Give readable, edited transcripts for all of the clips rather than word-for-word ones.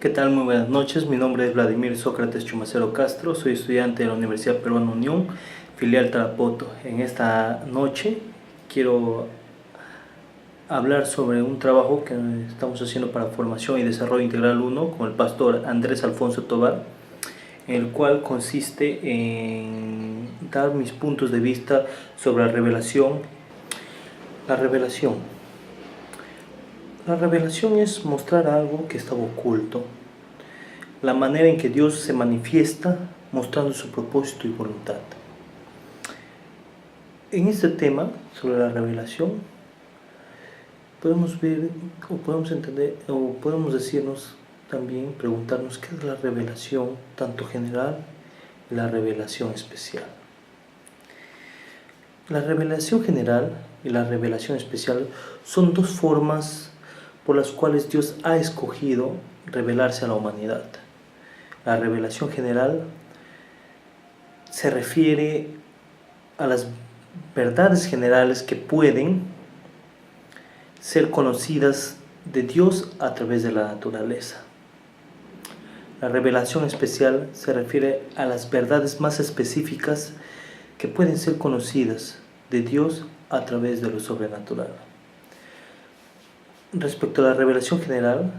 ¿Qué tal? Muy buenas noches. Mi nombre es Vladimir Sócrates Chumacero Castro. Soy estudiante de la Universidad Peruana Unión, filial Tarapoto. En esta noche quiero hablar sobre un trabajo que estamos haciendo para Formación y Desarrollo Integral 1 con el pastor Andrés Alfonso Tobar, en el cual consiste en dar mis puntos de vista sobre la revelación. La revelación es mostrar algo que estaba oculto, la manera en que Dios se manifiesta mostrando su propósito y voluntad. En este tema sobre la revelación podemos ver o podemos entender o podemos decirnos también, preguntarnos qué es la revelación tanto general y la revelación especial. La revelación general y la revelación especial son dos formas por las cuales Dios ha escogido revelarse a la humanidad. La revelación general se refiere a las verdades generales que pueden ser conocidas de Dios a través de la naturaleza. La revelación especial se refiere a las verdades más específicas que pueden ser conocidas de Dios a través de lo sobrenatural. Respecto a la revelación general,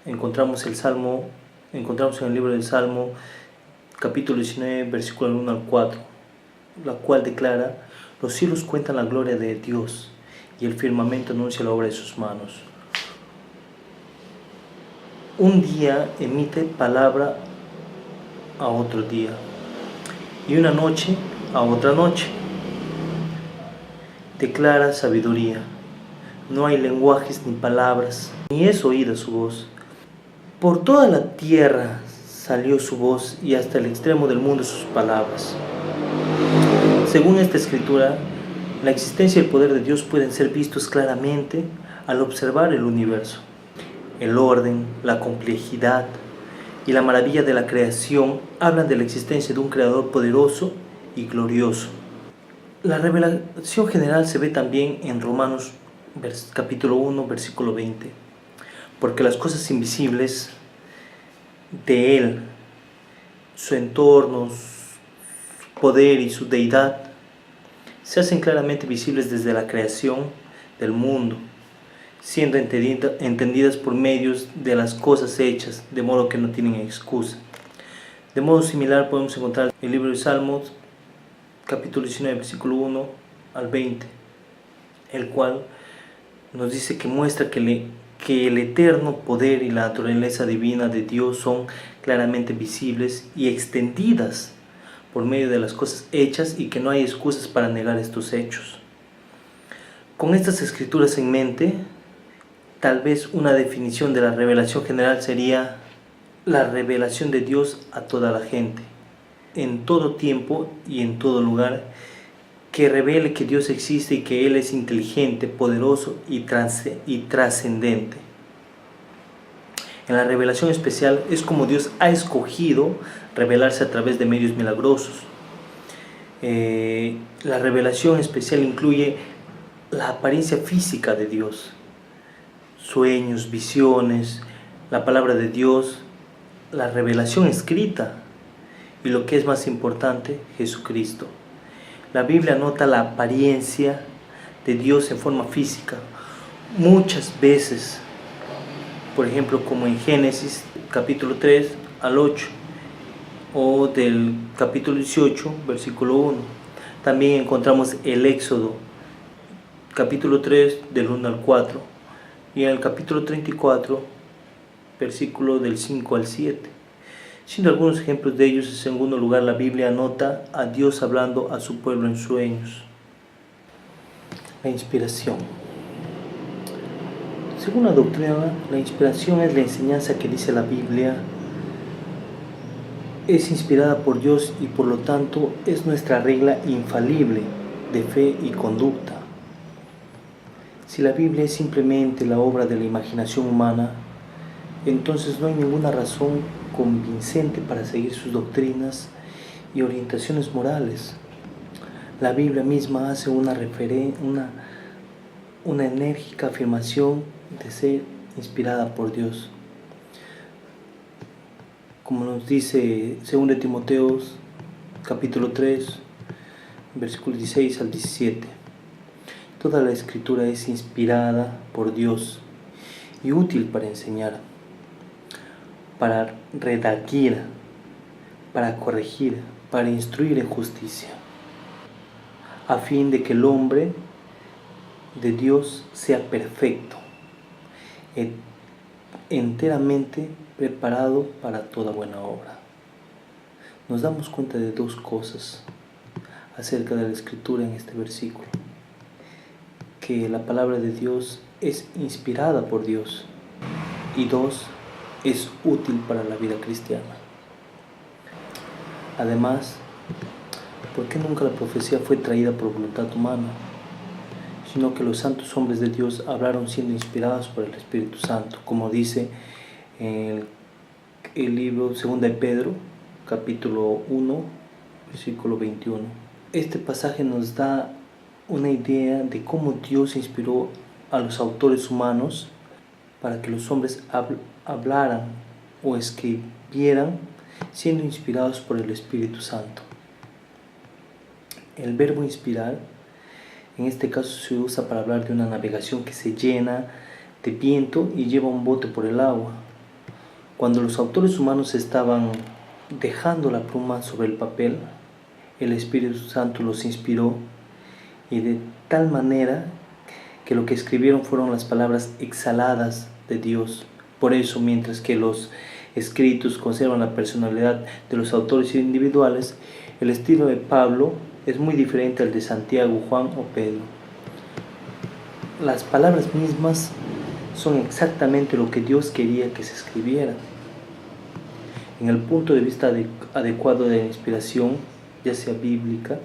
encontramos en el libro del Salmo, capítulo 19, versículo 1 al 4, la cual declara: los cielos cuentan la gloria de Dios y el firmamento anuncia la obra de sus manos. Un día emite palabra a otro día y una noche a otra noche. Declara sabiduría. No hay lenguajes ni palabras, ni es oída su voz. Por toda la tierra salió su voz y hasta el extremo del mundo sus palabras. Según esta escritura, la existencia y el poder de Dios pueden ser vistos claramente al observar el universo. El orden, la complejidad y la maravilla de la creación hablan de la existencia de un creador poderoso y glorioso. La revelación general se ve también en Romanos capítulo 1, versículo 20. Porque las cosas invisibles de Él, su entorno, su poder y su deidad, se hacen claramente visibles desde la creación del mundo, siendo entendidas por medios de las cosas hechas, de modo que no tienen excusa. De modo similar podemos encontrar el libro de Salmos, capítulo 19, versículo 1 al 20, el cual nos dice que muestra que el eterno poder y la naturaleza divina de Dios son claramente visibles y extendidas por medio de las cosas hechas y que no hay excusas para negar estos hechos. Con estas escrituras en mente, tal vez una definición de la revelación general sería la revelación de Dios a toda la gente, en todo tiempo y en todo lugar, que revele que Dios existe y que Él es inteligente, poderoso y trascendente. En la revelación especial es como Dios ha escogido revelarse a través de medios milagrosos. La revelación especial incluye la apariencia física de Dios, sueños, visiones, la palabra de Dios, la revelación escrita y, lo que es más importante, Jesucristo. La Biblia nota la apariencia de Dios en forma física muchas veces, por ejemplo, como en Génesis capítulo 3 al 8 o del capítulo 18 versículo 1. También encontramos el Éxodo capítulo 3 del 1 al 4 y en el capítulo 34 versículo del 5 al 7. Siendo algunos ejemplos de ellos, en segundo lugar, la Biblia anota a Dios hablando a su pueblo en sueños. La inspiración. Según la doctrina, la inspiración es la enseñanza que dice la Biblia. Es inspirada por Dios y por lo tanto es nuestra regla infalible de fe y conducta. Si la Biblia es simplemente la obra de la imaginación humana, entonces no hay ninguna razón convincente para seguir sus doctrinas y orientaciones morales. La Biblia misma hace una enérgica afirmación de ser inspirada por Dios. como nos dice 2 Timoteo capítulo 3, versículos 16 al 17. Toda la escritura es inspirada por Dios y útil para enseñar, para redarguir, para corregir, para instruir en justicia, a fin de que el hombre de Dios sea perfecto, enteramente preparado para toda buena obra. Nos damos cuenta de dos cosas acerca de la escritura en este versículo: que la palabra de Dios es inspirada por Dios, y dos, es útil para la vida cristiana. Además, ¿por qué nunca la profecía fue traída por voluntad humana? Sino que los santos hombres de Dios hablaron siendo inspirados por el Espíritu Santo, como dice en el libro 2 de Pedro, capítulo 1, versículo 21. Este pasaje nos da una idea de cómo Dios inspiró a los autores humanos para que los hombres hablaran o escribieran siendo inspirados por el Espíritu Santo. El verbo inspirar en este caso se usa para hablar de una navegación que se llena de viento y lleva un bote por el agua. Cuando los autores humanos estaban dejando la pluma sobre el papel, el Espíritu Santo los inspiró, y de tal manera que lo que escribieron fueron las palabras exhaladas de Dios. Por eso, mientras que los escritos conservan la personalidad de los autores individuales, el estilo de Pablo es muy diferente al de Santiago, Juan o Pedro. Las palabras mismas son exactamente lo que Dios quería que se escribiera. En el punto de vista adecuado de la inspiración, ya sea bíblica,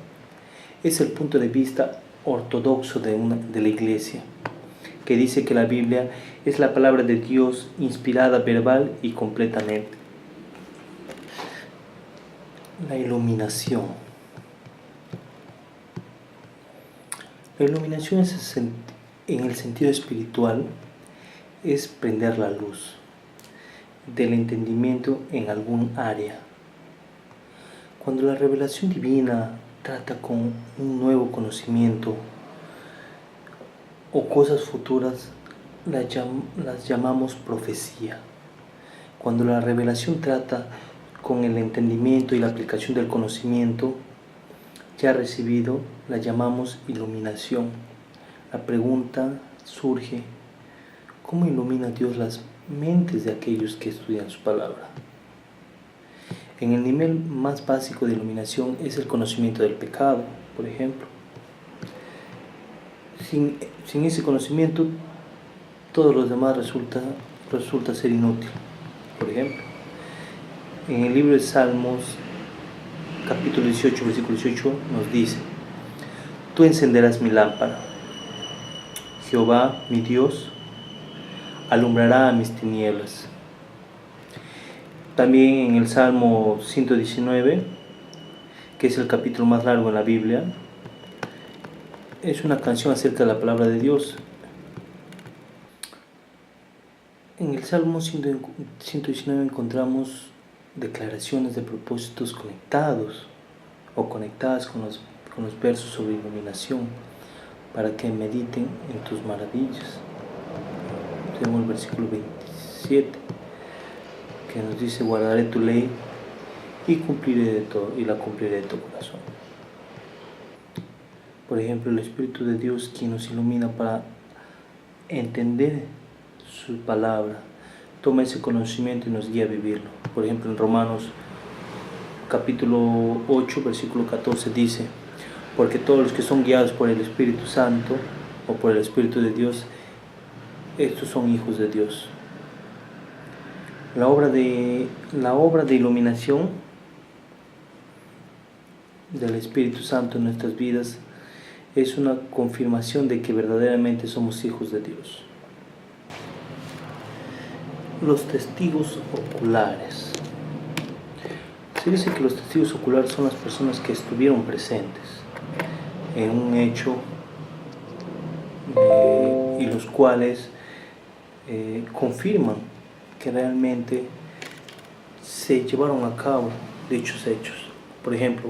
es el punto de vista ortodoxo de la Iglesia, que dice que la Biblia es la palabra de Dios inspirada verbal y completamente. La iluminación. La iluminación en el sentido espiritual es prender la luz del entendimiento en algún área. Cuando la revelación divina trata con un nuevo conocimiento o cosas futuras, las llamamos profecía. Cuando la revelación trata con el entendimiento y la aplicación del conocimiento ya recibido, la llamamos iluminación. La pregunta surge: ¿cómo ilumina Dios las mentes de aquellos que estudian su palabra? En el nivel más básico de iluminación es el conocimiento del pecado, por ejemplo. Sin ese conocimiento, todo lo demás resulta ser inútil. Por ejemplo, en el libro de Salmos, capítulo 18, versículo 18, nos dice: Tú encenderás mi lámpara. Jehová, mi Dios, alumbrará a mis tinieblas. También en el Salmo 119, que es el capítulo más largo en la Biblia, es una canción acerca de la palabra de Dios. En el Salmo 119 encontramos declaraciones de propósitos conectados o conectadas con los versos sobre iluminación, para que mediten en tus maravillas. Tenemos el versículo 27, que nos dice: guardaré tu ley y la cumpliré de tu corazón. Por ejemplo, el Espíritu de Dios, quien nos ilumina para entender su palabra, toma ese conocimiento y nos guía a vivirlo. Por ejemplo, en Romanos capítulo 8, versículo 14 dice: porque todos los que son guiados por el Espíritu Santo o por el Espíritu de Dios, estos son hijos de Dios. La obra de iluminación del Espíritu Santo en nuestras vidas es una confirmación de que verdaderamente somos hijos de Dios. Los testigos oculares. Se dice que los testigos oculares son las personas que estuvieron presentes en un hecho y los cuales confirman que realmente se llevaron a cabo dichos hechos. Por ejemplo,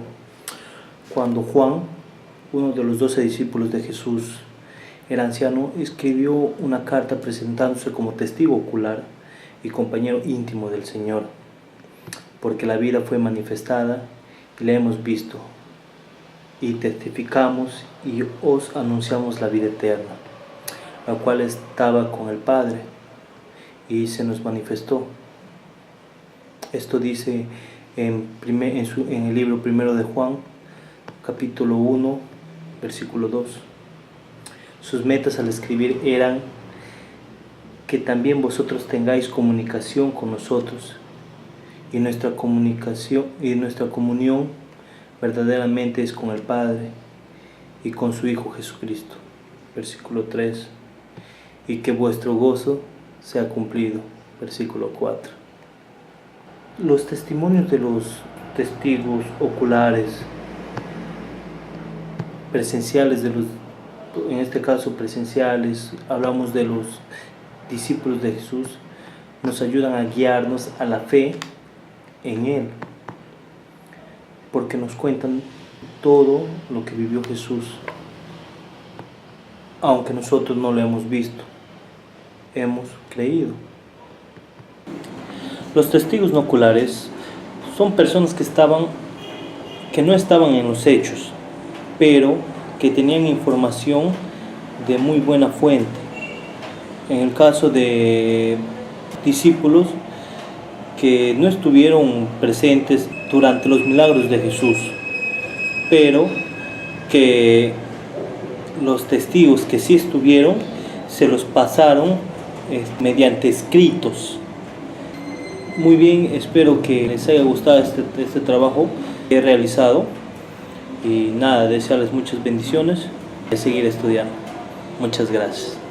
cuando Juan, uno de los 12 discípulos de Jesús, era anciano, escribió una carta presentándose como testigo ocular y compañero íntimo del Señor, porque la vida fue manifestada y la hemos visto, y testificamos y os anunciamos la vida eterna, la cual estaba con el Padre y se nos manifestó. Esto dice en el libro primero de Juan, capítulo 1, versículo 2. Sus metas al escribir eran que también vosotros tengáis comunicación con nosotros, y nuestra comunión verdaderamente es con el Padre y con su Hijo Jesucristo. Versículo 3. Y que vuestro gozo sea cumplido. Versículo 4. Los testimonios de los testigos oculares, presenciales, en este caso presenciales, hablamos de los discípulos de Jesús, nos ayudan a guiarnos a la fe en Él, porque nos cuentan todo lo que vivió Jesús, aunque nosotros no lo hemos visto, hemos creído. Los testigos no oculares son personas que no estaban en los hechos, pero que tenían información de muy buena fuente. En el caso de discípulos que no estuvieron presentes durante los milagros de Jesús, pero que los testigos que sí estuvieron se los pasaron mediante escritos. Muy bien, espero que les haya gustado este trabajo que he realizado, y nada, desearles muchas bendiciones y seguir estudiando. Muchas gracias.